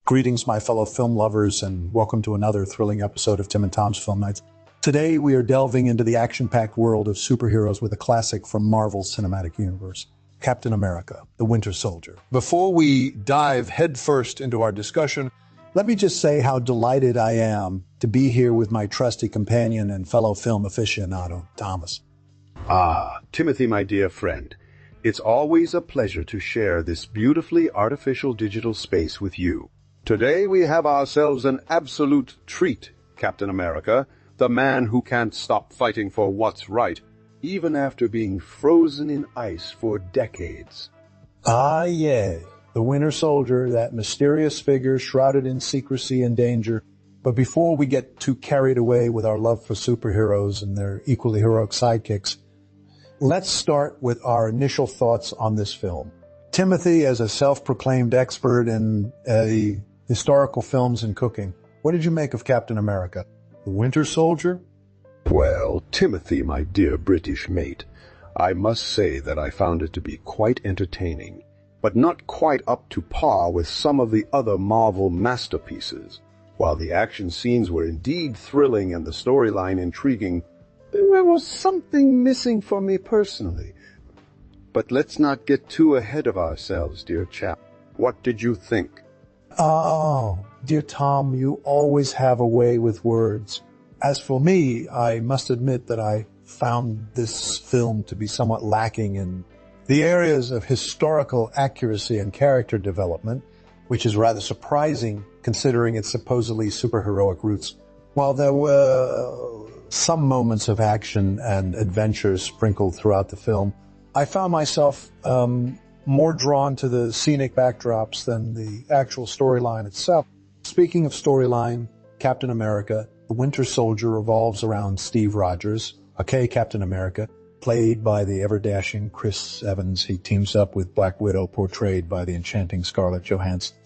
Greetings, my fellow film lovers, and welcome to another thrilling episode of Tim and Tom's Film Nights. Today, we are delving into the action-packed world of superheroes with a classic from Marvel's cinematic universe, Captain America, the Winter Soldier. Before we dive headfirst into our discussion, let me just say how delighted I am to be here with my trusty companion and fellow film aficionado, Thomas. Ah, Timothy, my dear friend, it's always a pleasure to share this beautifully artificial digital space with you. Today we have ourselves an absolute treat, Captain America, the man who can't stop fighting for what's right, even after being frozen in ice for decades. Ah, yeah, the Winter Soldier, that mysterious figure shrouded in secrecy and danger. But before we get too carried away with our love for superheroes and their equally heroic sidekicks, let's start with our initial thoughts on this film. Timothy, as a self-proclaimed expert in historical films and cooking, what did you make of Captain America, the Winter Soldier? Well, Timothy, my dear British mate, I must say that I found it to be quite entertaining, but not quite up to par with some of the other Marvel masterpieces. While the action scenes were indeed thrilling and the storyline intriguing, there was something missing for me personally. But let's not get too ahead of ourselves, dear chap. What did you think? Oh, dear Tom, you always have a way with words. As for me, I must admit that I found this film to be somewhat lacking in the areas of historical accuracy and character development, which is rather surprising considering its supposedly superheroic roots. While there were some moments of action and adventure sprinkled throughout the film, I found myself more drawn to the scenic backdrops than the actual storyline itself. Speaking of storyline, Captain America, the Winter Soldier revolves around Steve Rogers, aka Captain America, played by the ever-dashing Chris Evans. He teams up with Black Widow, portrayed by the enchanting Scarlett Johansson,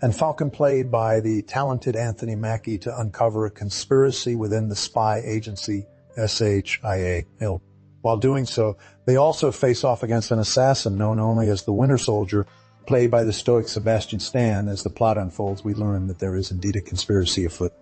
and Falcon, played by the talented Anthony Mackie, to uncover a conspiracy within the spy agency S.H.I.E.L.D. While doing so, they also face off against an assassin known only as the Winter Soldier, played by the stoic Sebastian Stan. As the plot unfolds, we learn that there is indeed a conspiracy afoot.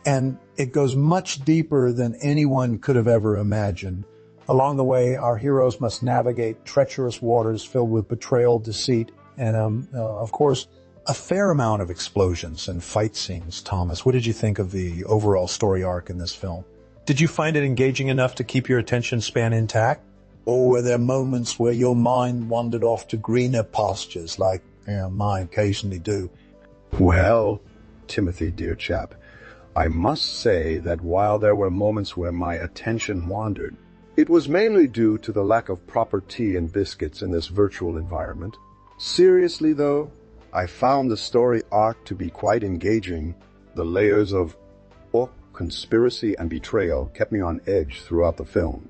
And it goes much deeper than anyone could have ever imagined. Along the way, our heroes must navigate treacherous waters filled with betrayal, deceit, and, of course, a fair amount of explosions and fight scenes. Thomas, what did you think of the overall story arc in this film? Did you find it engaging enough to keep your attention span intact? Or were there moments where your mind wandered off to greener pastures like mine occasionally do? Well, Timothy, dear chap, I must say that while there were moments where my attention wandered, it was mainly due to the lack of proper tea and biscuits in this virtual environment. Seriously, though, I found the story arc to be quite engaging. The layers of conspiracy and betrayal kept me on edge throughout the film.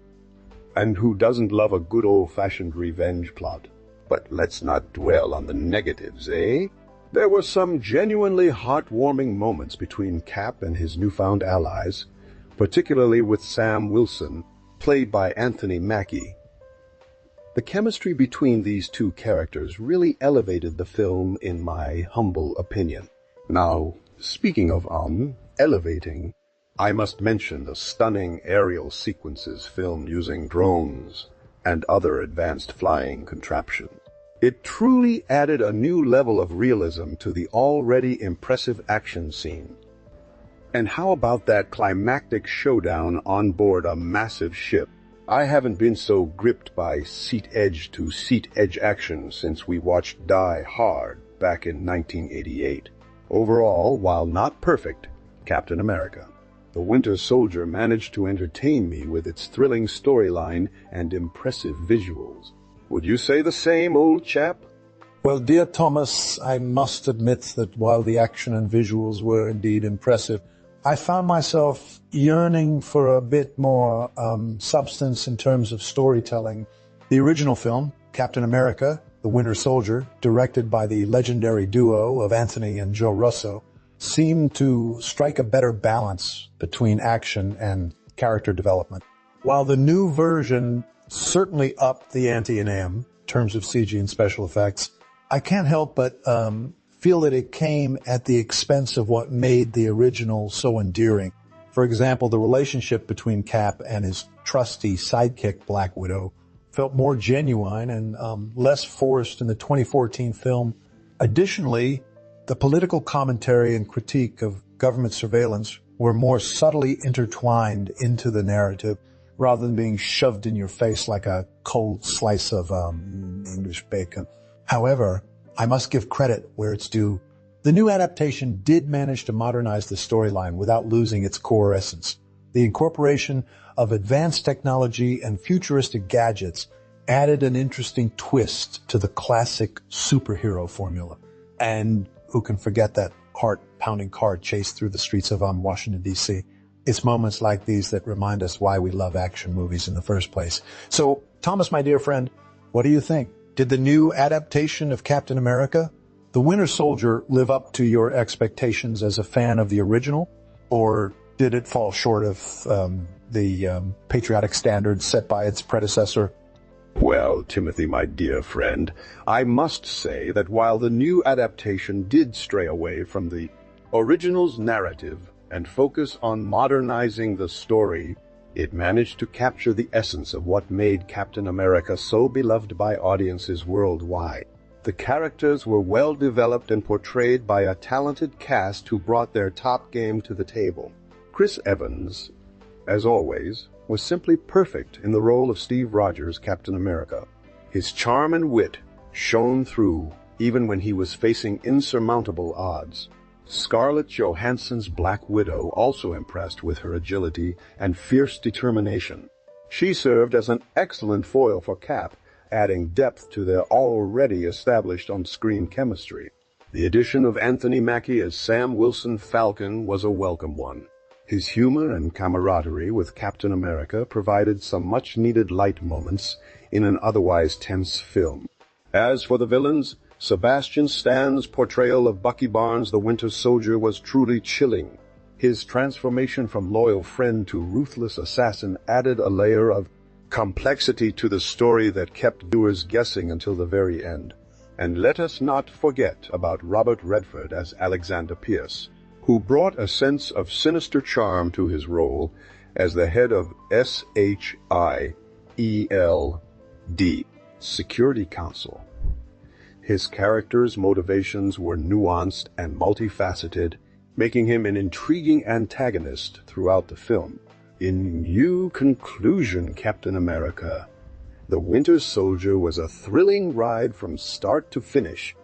And who doesn't love a good old-fashioned revenge plot? But let's not dwell on the negatives, eh? There were some genuinely heartwarming moments between Cap and his newfound allies, particularly with Sam Wilson, played by Anthony Mackie. The chemistry between these two characters really elevated the film, in my humble opinion. Now, speaking of elevating, I must mention the stunning aerial sequences filmed using drones and other advanced flying contraptions. It truly added a new level of realism to the already impressive action scene. And how about that climactic showdown on board a massive ship? I haven't been so gripped by seat-edge to seat-edge action since we watched Die Hard back in 1988. Overall, while not perfect, Captain America, the Winter Soldier managed to entertain me with its thrilling storyline and impressive visuals. Would you say the same, old chap? Well, dear Thomas, I must admit that while the action and visuals were indeed impressive, I found myself yearning for a bit more substance in terms of storytelling. The original film, Captain America, the Winter Soldier, directed by the legendary duo of Anthony and Joe Russo, seemed to strike a better balance between action and character development. While the new version certainly upped the ante in terms of CG and special effects, I can't help but feel that it came at the expense of what made the original so endearing. For example, the relationship between Cap and his trusty sidekick Black Widow felt more genuine and less forced in the 2014 film. Additionally, the political commentary and critique of government surveillance were more subtly intertwined into the narrative rather than being shoved in your face like a cold slice of English bacon. However, I must give credit where it's due. The new adaptation did manage to modernize the storyline without losing its core essence. The incorporation of advanced technology and futuristic gadgets added an interesting twist to the classic superhero formula. And who can forget that heart-pounding car chase through the streets of Washington, D.C.? It's moments like these that remind us why we love action movies in the first place. So, Thomas, my dear friend, what do you think? Did the new adaptation of Captain America, The Winter Soldier, live up to your expectations as a fan of the original? Or did it fall short of the patriotic standards set by its predecessor? Well, Timothy, my dear friend, I must say that while the new adaptation did stray away from the original's narrative and focus on modernizing the story, it managed to capture the essence of what made Captain America so beloved by audiences worldwide. The characters were well developed and portrayed by a talented cast who brought their top game to the table. Chris Evans, as always, was simply perfect in the role of Steve Rogers, Captain America. His charm and wit shone through even when he was facing insurmountable odds. Scarlett Johansson's Black Widow also impressed with her agility and fierce determination. She served as an excellent foil for Cap, adding depth to their already established on-screen chemistry. The addition of Anthony Mackie as Sam Wilson Falcon was a welcome one. His humor and camaraderie with Captain America provided some much-needed light moments in an otherwise tense film. As for the villains, Sebastian Stan's portrayal of Bucky Barnes, the Winter Soldier, was truly chilling. His transformation from loyal friend to ruthless assassin added a layer of complexity to the story that kept viewers guessing until the very end. And let us not forget about Robert Redford as Alexander Pierce, who brought a sense of sinister charm to his role as the head of S.H.I.E.L.D. Security Council. His character's motivations were nuanced and multifaceted, making him an intriguing antagonist throughout the film. In conclusion, Captain America, The Winter Soldier was a thrilling ride from start to finish,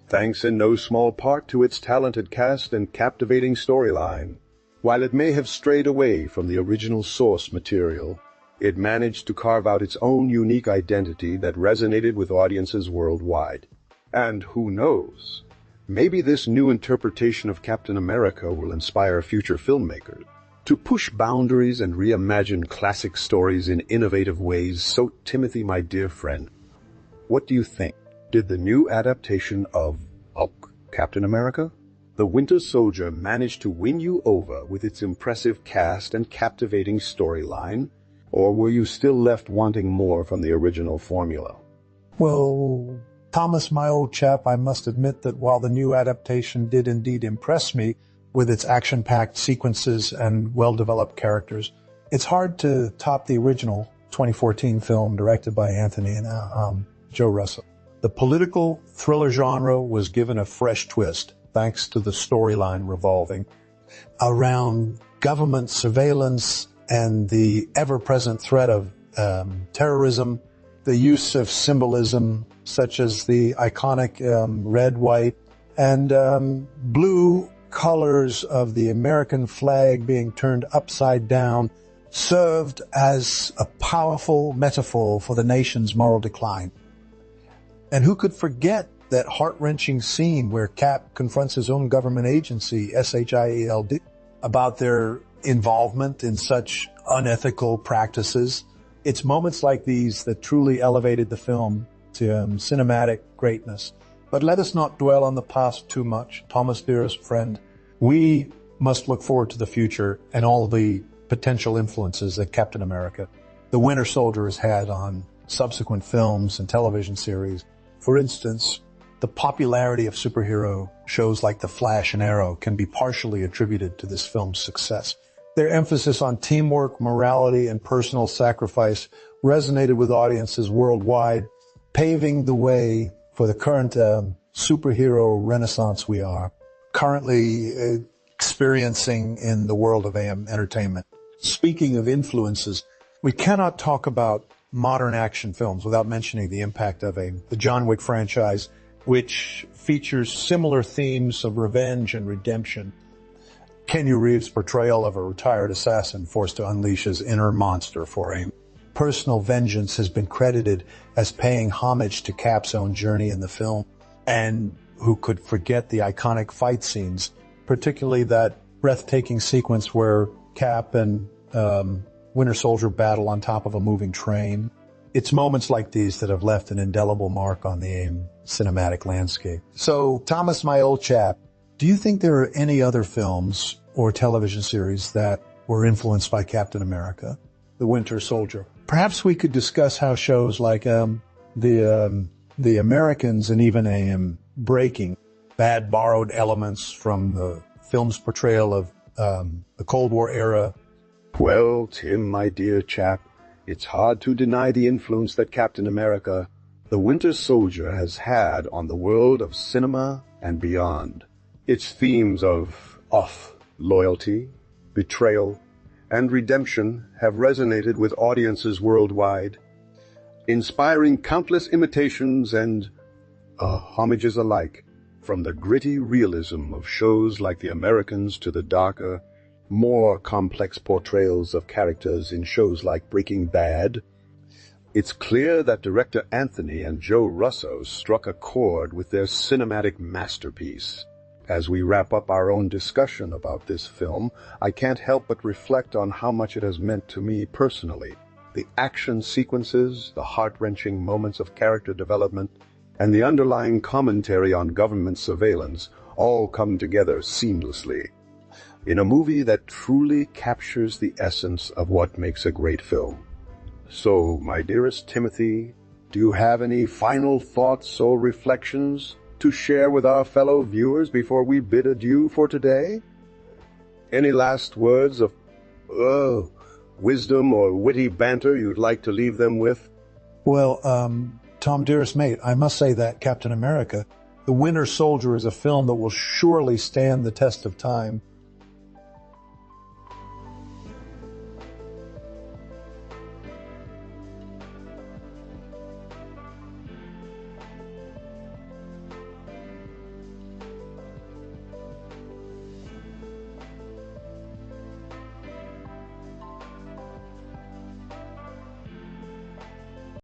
thanks in no small part to its talented cast and captivating storyline. While it may have strayed away from the original source material, it managed to carve out its own unique identity that resonated with audiences worldwide. And who knows, maybe this new interpretation of Captain America will inspire future filmmakers to push boundaries and reimagine classic stories in innovative ways. So, Timothy, my dear friend, what do you think? Did the new adaptation of Hulk, Captain America, The Winter Soldier manage to win you over with its impressive cast and captivating storyline? Or were you still left wanting more from the original formula? Well, Thomas, my old chap, I must admit that while the new adaptation did indeed impress me with its action-packed sequences and well-developed characters, it's hard to top the original 2014 film directed by Anthony and Joe Russo. The political thriller genre was given a fresh twist thanks to the storyline revolving around government surveillance and the ever-present threat of terrorism, the use of symbolism such as the iconic red, white, and blue colors of the American flag being turned upside down served as a powerful metaphor for the nation's moral decline. And who could forget that heart-wrenching scene where Cap confronts his own government agency, S.H.I.E.L.D, about their involvement in such unethical practices? It's moments like these that truly elevated the film to cinematic greatness. But let us not dwell on the past too much. Thomas, dearest friend, we must look forward to the future and all the potential influences that Captain America, the Winter Soldier, has had on subsequent films and television series. For instance, The popularity of superhero shows like The Flash and Arrow can be partially attributed to this film's success. Their emphasis on teamwork, morality, and personal sacrifice resonated with audiences worldwide, paving the way for the current superhero renaissance we are currently experiencing in the world of AM entertainment. Speaking of influences, we cannot talk about modern action films without mentioning the impact of the John Wick franchise, which features similar themes of revenge and redemption. Keanu Reeves' portrayal of a retired assassin forced to unleash his inner monster for a personal vengeance has been credited as paying homage to Cap's own journey in the film. And who could forget the iconic fight scenes, particularly that breathtaking sequence where Cap and Winter Soldier battle on top of a moving train. It's moments like these that have left an indelible mark on the AIM cinematic landscape. So, Thomas, my old chap, do you think there are any other films or television series that were influenced by Captain America, the Winter Soldier? Perhaps we could discuss how shows like the Americans and even AIM Breaking bad borrowed elements from the film's portrayal of the Cold War era. Well, Tim, my dear chap, it's hard to deny the influence that Captain America, the Winter Soldier, has had on the world of cinema and beyond. Its themes of loyalty, betrayal, and redemption have resonated with audiences worldwide, inspiring countless imitations and homages alike, from the gritty realism of shows like The Americans to the darker, more complex portrayals of characters in shows like Breaking Bad. It's clear that director Anthony and Joe Russo struck a chord with their cinematic masterpiece. As we wrap up our own discussion about this film, I can't help but reflect on how much it has meant to me personally. The action sequences, the heart-wrenching moments of character development, and the underlying commentary on government surveillance all come together seamlessly in a movie that truly captures the essence of what makes a great film. So, my dearest Timothy, do you have any final thoughts or reflections to share with our fellow viewers before we bid adieu for today? Any last words of wisdom or witty banter you'd like to leave them with? Well, Tom, dearest mate, I must say that Captain America, the Winter Soldier, is a film that will surely stand the test of time